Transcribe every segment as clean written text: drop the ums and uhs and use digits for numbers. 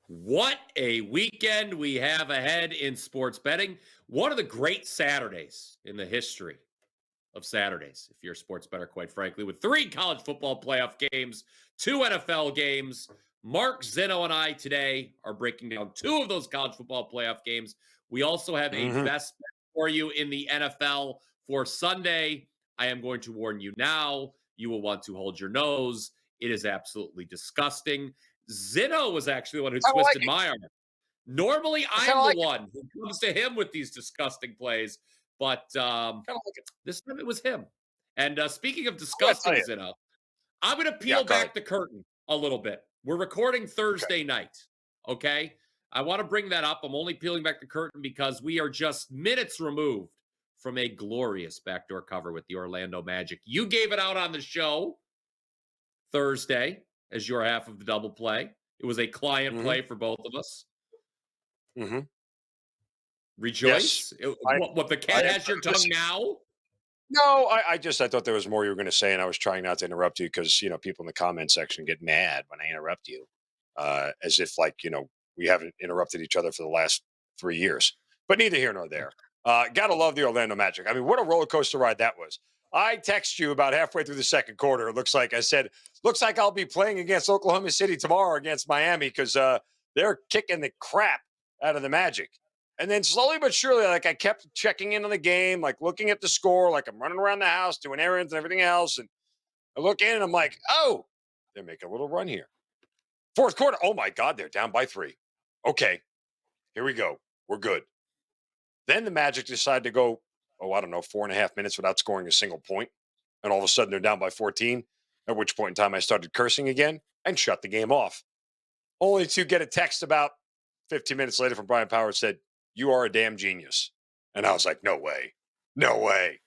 What a weekend we have ahead in sports betting. One of the great Saturdays in the history of Saturdays, if you're a sports bettor, quite frankly, with 3 college football playoff games, 2 NFL games. Mark Zinno and I today are breaking down 2 of those college football playoff games. We also have a Mhm. best bet for you in the NFL for Sunday. I am going to warn you now, you will want to hold your nose. It is absolutely disgusting. Zinno was actually the one who Kinda like twisted it. my arm. Normally, I kinda I'm the like it. one who comes to him with these disgusting plays, but Kinda like it. this time it was him. And speaking of I gotta tell disgusting, you. Zinno, I'm going to Yeah, peel go ahead. back the curtain a little bit. We're recording Okay. Thursday night. Okay. I want to bring that up. I'm only peeling back the curtain because we are just minutes removed from a glorious backdoor cover with the Orlando Magic. You gave it out on the show Thursday as your half of the double play. It was a client Mhm. play for both of us. Mhm. Yes. Rejoice. I What the I cat has your tongue listen. now? No, I thought there was more you were gonna say, and I was trying not to interrupt you because, people in the comment section get mad when I interrupt you, as if, like, we haven't interrupted each other for the last 3 years. But neither here nor there. Gotta love the Orlando Magic. I mean, what a roller coaster ride that was. I text you about halfway through the second quarter. It looks like I said, "Looks like I'll be playing against Oklahoma City tomorrow against Miami because they're kicking the crap out of the Magic." And then slowly but surely, like I kept checking in on the game, like looking at the score, like I'm running around the house doing errands and everything else. And I look in and I'm like, oh, they're making a little run here. Fourth quarter. Oh my God, they're down by 3. Okay, here we go. We're good. Then the Magic decide to go, oh, I don't know, 4.5 minutes without scoring a single point. And all of a sudden they're down by 14. At which point in time I started cursing again and shut the game off. Only to get a text about 15 minutes later from Brian Powers said, "You are a damn genius." And I was like, "No way. No way."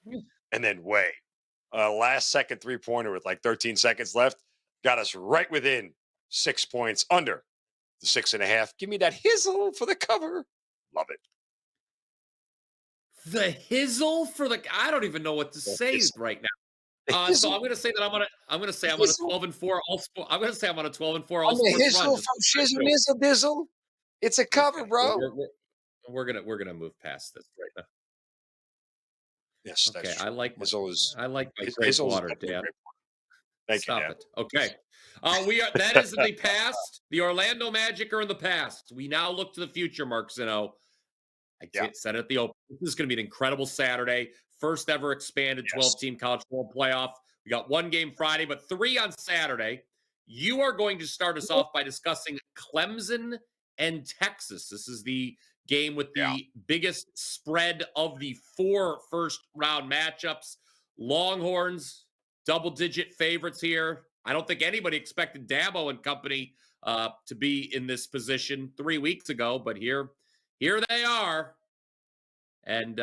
And then way. Last second three-pointer with like 13 seconds left got us right within 6 points under the 6.5. Give me that hizzle for the cover. Love it. The hizzle for the I don't even know what to The say hizzle. right now. The So I'm hizzle. going to say that I'm going to say The I'm on a hizzle. 12-4 I'm going to say I'm on a 12-4 all I'm a sports run hizzle just from for Shizzle you. Nizzle Dizzle. It's a cover, Okay. bro. We're gonna move past this right now. Yes, that's Okay. true. Hizzle is I like my grape Hizzle is water, definitely a Dan. great one. Thank you, Stop Dan. it. Okay. We are that is in the past. The Orlando Magic are in the past. We now look to the future, Mark Zeno. Yeah. Said it at the open. This is going to be an incredible Saturday. First ever expanded Yes. 12-team college football playoff. We got 1 game Friday, but 3 on Saturday. You are going to start us off by discussing Clemson and Texas. This is the game with Yeah. the biggest spread of the 4 first round matchups. Longhorns, double-digit favorites here. I don't think anybody expected Dabo and company to be in this position 3 weeks ago, but here they are. And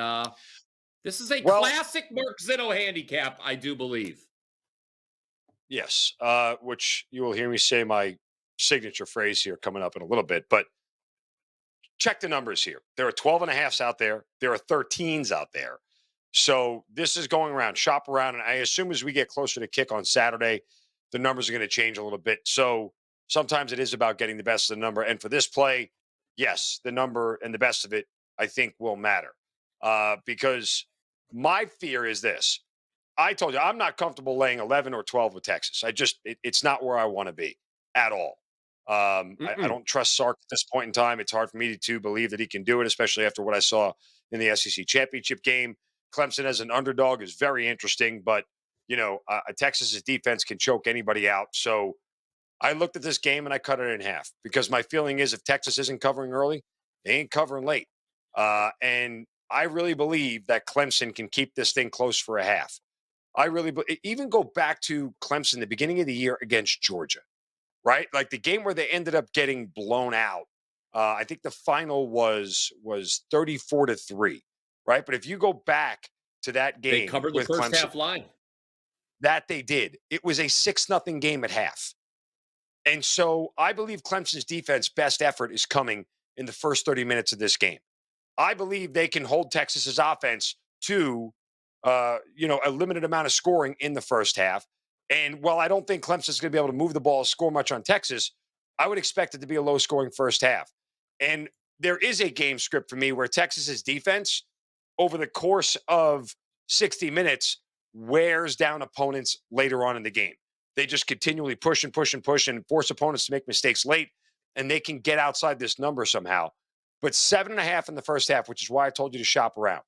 this is a Well, classic Mark Zinno handicap, I do believe. yes, which you will hear me say my signature phrase here coming up in a little bit, but check the numbers here. There are 12 and a halfs out there. There are 13s out there. So this is going around, shop around. And I assume as we get closer to kick on Saturday, the numbers are going to change a little bit. So sometimes it is about getting the best of the number. And for this play, yes, the number and the best of it, I think will matter. Because my fear is this. I told you I'm not comfortable laying 11 or 12 with Texas. It's not where I want to be at all. I Mm-mm. don't trust Sark at this point in time. It's hard for me to believe that he can do it, especially after what I saw in the SEC championship game. Clemson as an underdog is very interesting, but Texas's defense can choke anybody out. So I looked at this game and I cut it in half because my feeling is if Texas isn't covering early, they ain't covering late. And I really believe that Clemson can keep this thing close for a half. I really even go back to Clemson the beginning of the year against Georgia, right? Like the game where they ended up getting blown out. I think the final was 34-3, right? But if you go back to that They game covered the with first Clemson, half line. that they did. It was a 6-0 game at half. And so I believe Clemson's defense best effort is coming in the first 30 minutes of this game. I believe they can hold Texas's offense to a limited amount of scoring in the first half. And while I don't think Clemson's going to be able to move the ball, score much on Texas, I would expect it to be a low-scoring first half. And there is a game script for me where Texas's defense, over the course of 60 minutes, wears down opponents later on in the game. They just continually push and push and push and force opponents to make mistakes late, and they can get outside this number somehow. But 7.5 in the first half, which is why I told you to shop around.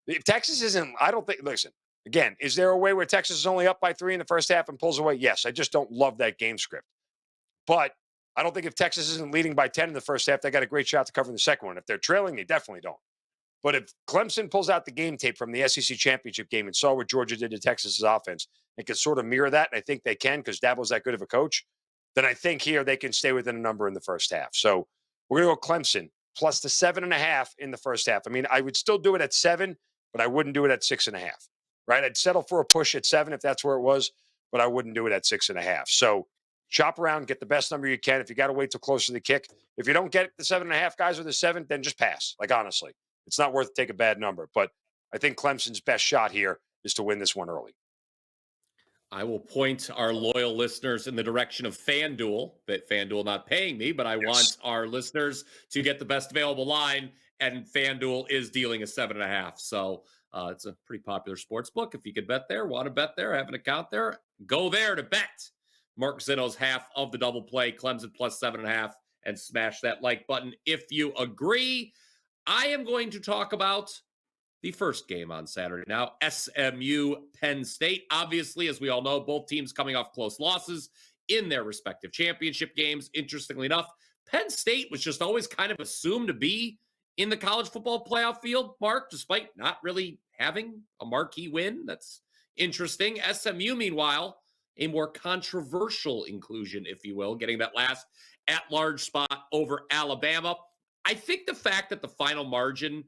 If Texas isn't, I don't think, listen, again, is there a way where Texas is only up by 3 in the first half and pulls away? Yes. I just don't love that game script. But I don't think if Texas isn't leading by 10 in the first half, they got a great shot to cover in the second one. If they're trailing, they definitely don't. But if Clemson pulls out the game tape from the SEC championship game and saw what Georgia did to Texas's offense and can sort of mirror that, and I think they can because Dabo's that good of a coach, then I think here they can stay within a number in the first half. So we're going to go Clemson plus the 7.5 in the first half. I mean, I would still do it at 7, but I wouldn't do it at 6.5. Right? I'd settle for a push at 7 if that's where it was, but I wouldn't do it at 6.5. So shop around, get the best number you can. If you got to wait till closer to the kick, if you don't get the 7.5 guys or the 7, then just pass. Like, honestly, it's not worth to take a bad number. But I think Clemson's best shot here is to win this one early. I will point our loyal listeners in the direction of FanDuel. But FanDuel not paying me, but I want our listeners to get the best available line, and FanDuel is dealing a 7.5. So it's a pretty popular sports book. If you could bet there, want to bet there, have an account there, go there to bet. Mark Zinno's half of the double play, Clemson plus 7.5, and smash that like button if you agree. I am going to talk about the first game on Saturday. Now, SMU, Penn State. Obviously, as we all know, both teams coming off close losses in their respective championship games. Interestingly enough, Penn State was just always kind of assumed to be in the college football playoff field, Mark, despite not really having a marquee win. That's interesting. SMU, meanwhile, a more controversial inclusion, if you will, getting that last at-large spot over Alabama. I think the fact that the final margin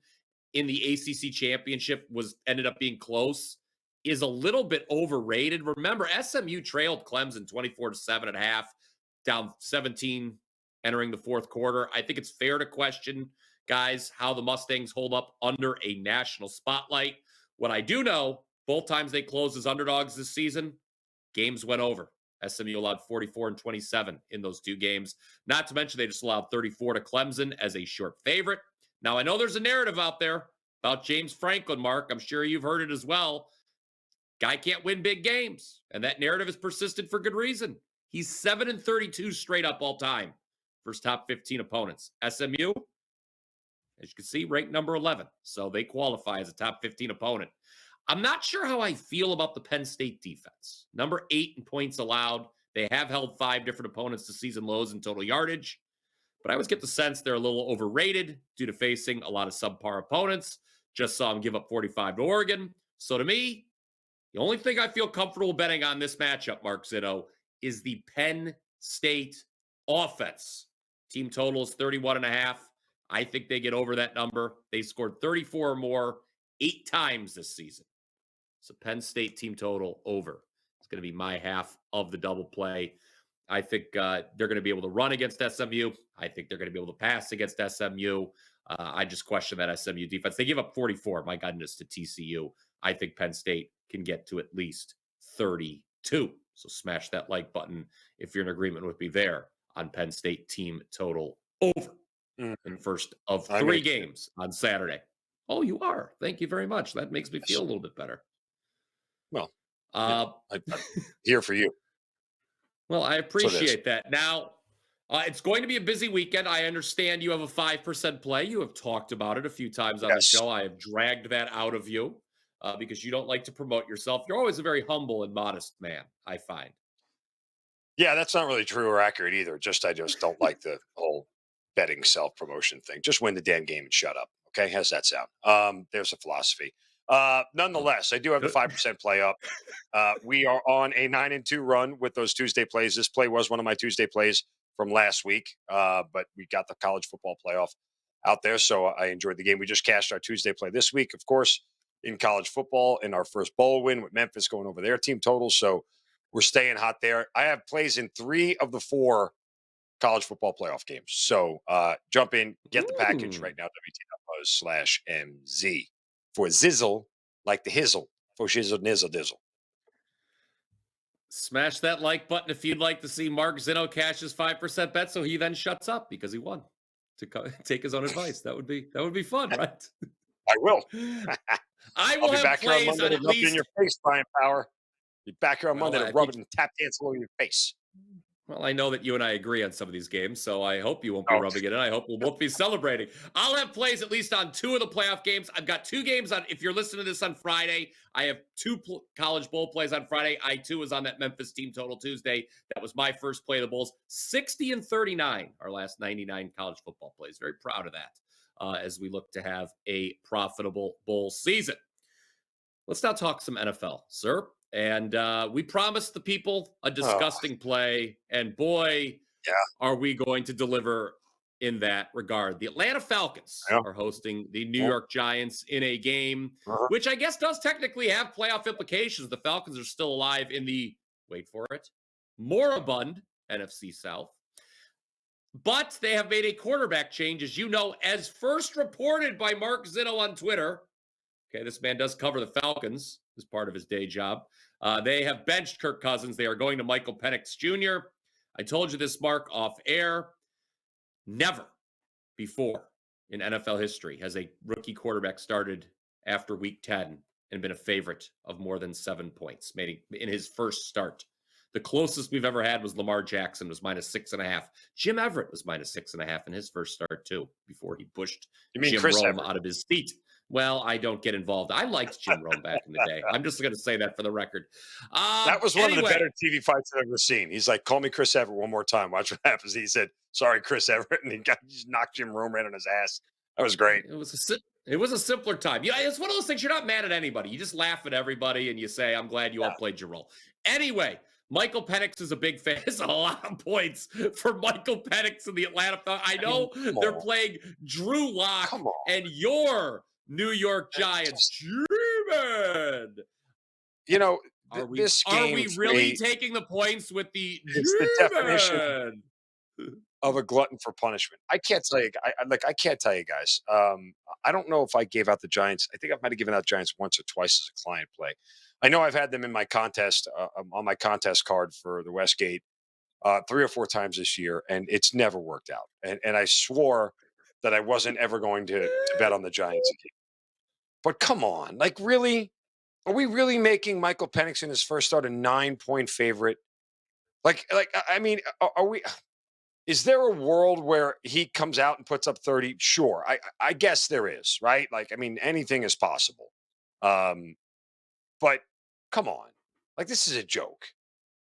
in the ACC championship ended up being close is a little bit overrated. Remember, SMU trailed Clemson 24-7 at half, down 17 entering the fourth quarter. I think it's fair to question, guys, how the Mustangs hold up under a national spotlight. What I do know, both times they closed as underdogs this season, games went over. SMU allowed 44 and 27 in those two games. Not to mention they just allowed 34 to Clemson as a short favorite. Now, I know there's a narrative out there about James Franklin, Mark. I'm sure you've heard it as well. Guy can't win big games, and that narrative has persisted for good reason. He's 7-32 straight up all time for his top 15 opponents. SMU, as you can see, ranked number 11, so they qualify as a top 15 opponent. I'm not sure how I feel about the Penn State defense. Number 8 in points allowed. They have held 5 different opponents to season lows in total yardage. But I always get the sense they're a little overrated due to facing a lot of subpar opponents. Just saw them give up 45 to Oregon. So to me, the only thing I feel comfortable betting on this matchup, Mark Zinno, is the Penn State offense. Team total is 31.5. I think they get over that number. They scored 34 or more 8 times this season. So Penn State team total over. It's going to be my half of the double play. I think they're going to be able to run against SMU. I think they're going to be able to pass against SMU. I just question that SMU defense. They give up 44, my goodness, to TCU. I think Penn State can get to at least 32. So smash that like button if you're in agreement with me there on Penn State team total over in the first of 3 games on Saturday. Oh, you are. Thank you very much. That makes me feel a little bit better. Well, I'm here for you. Well, I appreciate that. Now, it's going to be a busy weekend. I understand you have a 5% play. You have talked about it a few times on the show. I have dragged that out of you because you don't like to promote yourself. You're always a very humble and modest man, I find. Yeah, that's not really true or accurate either. I just don't like the whole betting self-promotion thing. Just win the damn game and shut up. Okay, how's that sound? There's a philosophy. Nonetheless, I do have the 5% play up. We are on a 9-2 run with those Tuesday plays. This play was one of my Tuesday plays from last week, but we got the college football playoff out there, so I enjoyed the game. We just cashed our Tuesday play this week, of course, in college football in our first bowl win with Memphis going over their team totals. So we're staying hot there. I have plays in 3 of the 4 college football playoff games. So jump in, get the package right now, WT.buzz/MZ. For Zizzle, like the Hizzle, for Shizzle Nizzle Dizzle. Smash that like button if you'd like to see Mark Zinno cash his 5% bet, so he then shuts up because he won to take his own advice. That would be fun, right? I will. I I'll will be have back here on plays Monday on to at rub it in least. your face, Brian Power. Be back here on Monday to I rub think it and tap dance all over your face. Well, I know that you and I agree on some of these games, so I hope you won't be Oh, rubbing it in. I hope we'll both be celebrating. I'll have plays at least on 2 of the playoff games. I've got 2 games on. If you're listening to this on Friday, I have 2 college bowl plays on Friday. I too was on that Memphis team total Tuesday. That was my first play of the Bulls. 60-39, our last 99 college football plays. Very proud of that as we look to have a profitable bowl season. Let's now talk some NFL, sir. And we promised the people a disgusting play, and boy, yeah. are we going to deliver in that regard. The Atlanta Falcons are hosting the New York Giants in a game, which I guess does technically have playoff implications. The Falcons are still alive in the, wait for it, moribund NFC South. But they have made a quarterback change, as you know, as first reported by Mark Zinno on Twitter. Okay, this man does cover the Falcons as part of his day job. They have benched Kirk Cousins. They are going to Michael Penix Jr. I told you this, Mark, off air. Never before in NFL history has a rookie quarterback started after week 10 and been a favorite of more than 7 points, maybe in his first start. The closest we've ever had was Lamar Jackson, was -6.5. Jim Everett was -6.5 in his first start, too, before he pushed Jim Chris Rome Everett? out of his seat. Well, I don't get involved. I liked Jim Rome back in the day. I'm just going to say that for the record. That was one of the better TV fights I've ever seen. He's like, call me Chris Everett one more time. Watch what happens. He said, sorry, Chris Everett. And he just knocked Jim Rome right on his ass. That was great. It was a simpler time. Yeah, it's one of those things. You're not mad at anybody. You just laugh at everybody and you say, I'm glad you all played your role. Anyway, Michael Penix is a big fan. It's a lot of points for Michael Penix and the Atlanta Falcons. I know they're playing Drew Lock and your New York Giants. G-Man. You know, are we really taking the points with the it's the definition of a glutton for punishment. I can't tell you. I can't tell you guys. I don't know if I gave out the Giants. I think I might have given out Giants once or twice as a client play. I know I've had them in my contest on my contest card for the Westgate 3 or 4 times this year, and it's never worked out. And I swore that I wasn't ever going to bet on the Giants again. But come on, like really, are we really making Michael Penix in his first start a 9-point favorite? Like I mean, are we? Is there a world where he comes out and puts up 30? Sure. I guess there is, right? Like, I mean, anything is possible. But come on. Like, this is a joke.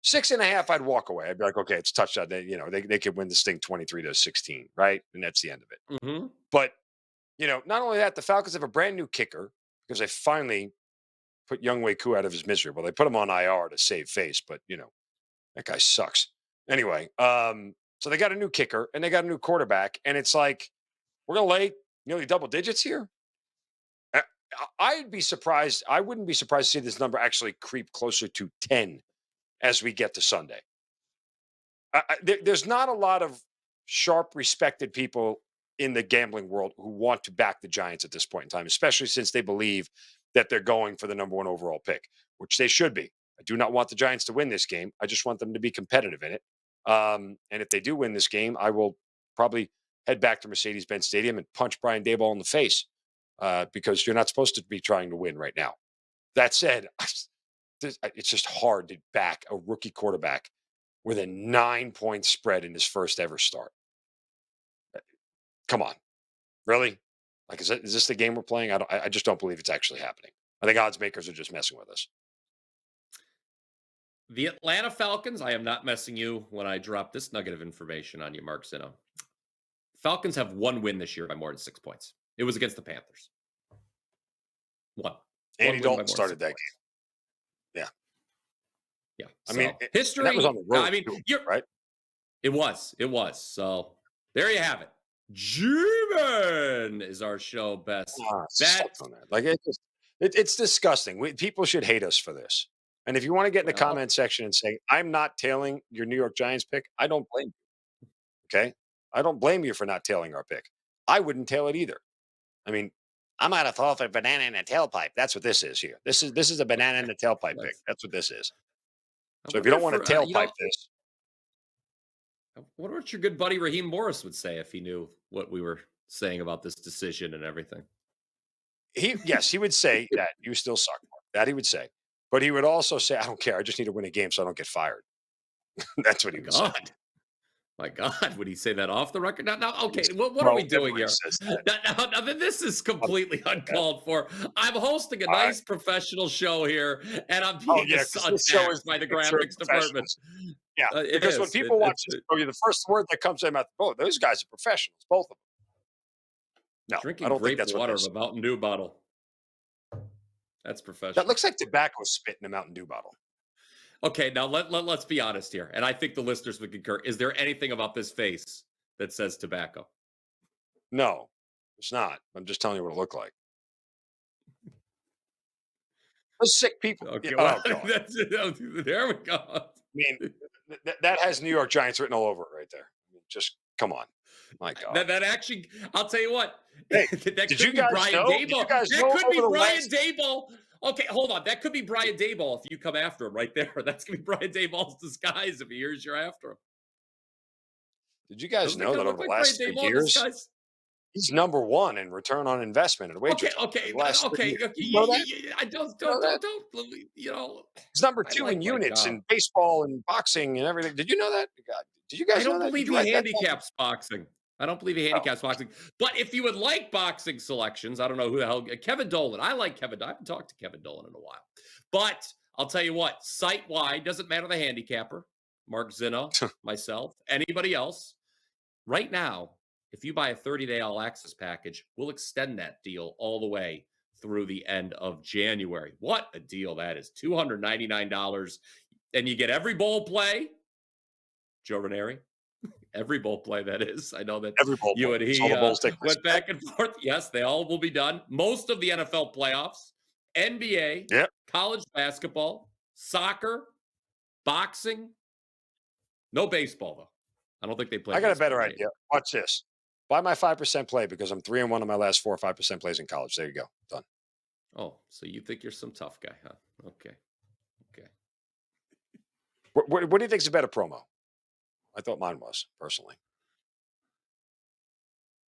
6.5, I'd walk away. I'd be like, okay, it's touchdown. They could win this thing 23-16, right? And that's the end of it. Mm-hmm. But, not only that, the Falcons have a brand new kicker because they finally put Young Wei Koo out of his misery. Well, they put him on IR to save face, but, that guy sucks. Anyway, so they got a new kicker and they got a new quarterback, and it's like we're gonna lay nearly double digits here. I'd be surprised. I wouldn't be surprised to see this number actually creep closer to 10 as we get to Sunday. There's not a lot of sharp, respected people in the gambling world who want to back the Giants at this point in time, especially since they believe that they're going for the number 1 overall pick, which they should be. I do not want the Giants to win this game. I just want them to be competitive in it. And if they do win this game, I will probably head back to Mercedes-Benz Stadium and punch Brian Daboll in the face because you're not supposed to be trying to win right now. That said, it's just hard to back a rookie quarterback with a 9-point spread in his first ever start. Come on. Really? Like, is this the game we're playing? I just don't believe it's actually happening. I think odds makers are just messing with us. The Atlanta Falcons, I am not messing you when I drop this nugget of information on you, Mark Zinno. Falcons have 1 win this year by more than 6 points. It was against the Panthers. 1. Andy Dalton started that game. Yeah. Yeah. I mean, history. That was on the road. I mean, too, right? It was. So there you have it. G-Man is our show best. Like it's disgusting. People should hate us for this. And if you want to get in the comment section and say, I'm not tailing your New York Giants pick, I don't blame you. Okay? I don't blame you for not tailing our pick. I wouldn't tail it either. I mean, I might have thought of a banana in a tailpipe. That's what this is here. This is a banana in the tailpipe pick. That's what this is. So if you don't want to tailpipe this. I wonder what your good buddy Raheem Morris would say if he knew what we were saying about this decision and everything. Yes, he would say that you still suck. That he would say. But he would also say, I don't care. I just need to win a game so I don't get fired. That's what he would say. My God, would he say that off the record? Now okay, what are we doing here? Now, this is completely uncalled for. I'm hosting a nice professional show here, and I'm being attacked by the graphics department. Yeah, because when people watch this show, the first word that comes to them, those guys are professionals, both of them. No, Drinking I don't grape think that's water what of a Mountain Dew bottle. That's professional. That looks like tobacco spit in a Mountain Dew bottle. Okay, now let's be honest here, and I think the listeners would concur. Is there anything about this face that says tobacco? No, it's not. I'm just telling you what it looked like. Those sick people. Okay, well, there we go. I mean, that has New York Giants written all over it right there. Just come on. My God. That actually, I'll tell you what. Hey, that did could you be guys Brian know? Daboll. That could be Brian Daboll. Okay, hold on. That could be Brian Daboll if you come after him right there. That's going to be Brian Daboll's disguise if he hears you're after him. Did you guys know that over the last 3 years, he's number one in return on investment at WagerTalk? Okay. You know that? I don't, you know. He's number 2 in units in baseball and boxing and everything. Did you know that? Did you guys know that? I don't believe he handicaps boxing. I don't believe he handicaps boxing. But if you would like boxing selections, I don't know who the hell. Kevin Dolan. I like Kevin. I haven't talked to Kevin Dolan in a while. But I'll tell you what, site-wide, doesn't matter the handicapper, Mark Zinno, myself, anybody else. Right now, if you buy a 30-day all-access package, we'll extend that deal all the way through the end of January. What a deal that is. $299. And you get every bowl play. Joe Ranieri. Every bowl play, that is. I know that you and he went back and forth. Yes, they all will be done. Most of the NFL playoffs, NBA, college basketball, soccer, boxing. No baseball, though. I don't think they play. I got a better idea. Watch this. Buy my 5% play because I'm 3-1 on my last 4 or 5% plays in college. There you go. Done. Oh, so you think you're some tough guy, huh? Okay. What do you think is a better promo? I thought mine was, personally.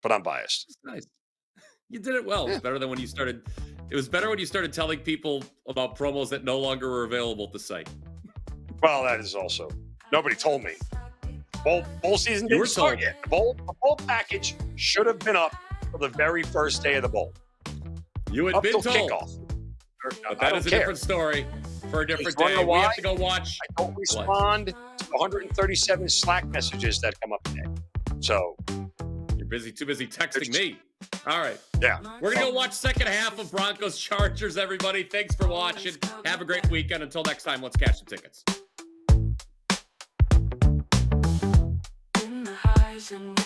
But I'm biased. It's nice. You did it well. It's better than when you started. It was better when you started telling people about promos that no longer were available at the site. Well, that is also. Nobody told me. Bowl season didn't start yet. The bowl package should have been up for the very first day of the bowl. You had been told. Kickoff. But that is a different story for a different day. We have to go watch. I don't respond to 137 Slack messages that come up today. So you're too busy texting me. All right. Yeah. We're going to go watch second half of Broncos Chargers, everybody. Thanks for watching. Have a great weekend. Until next time, let's catch some tickets.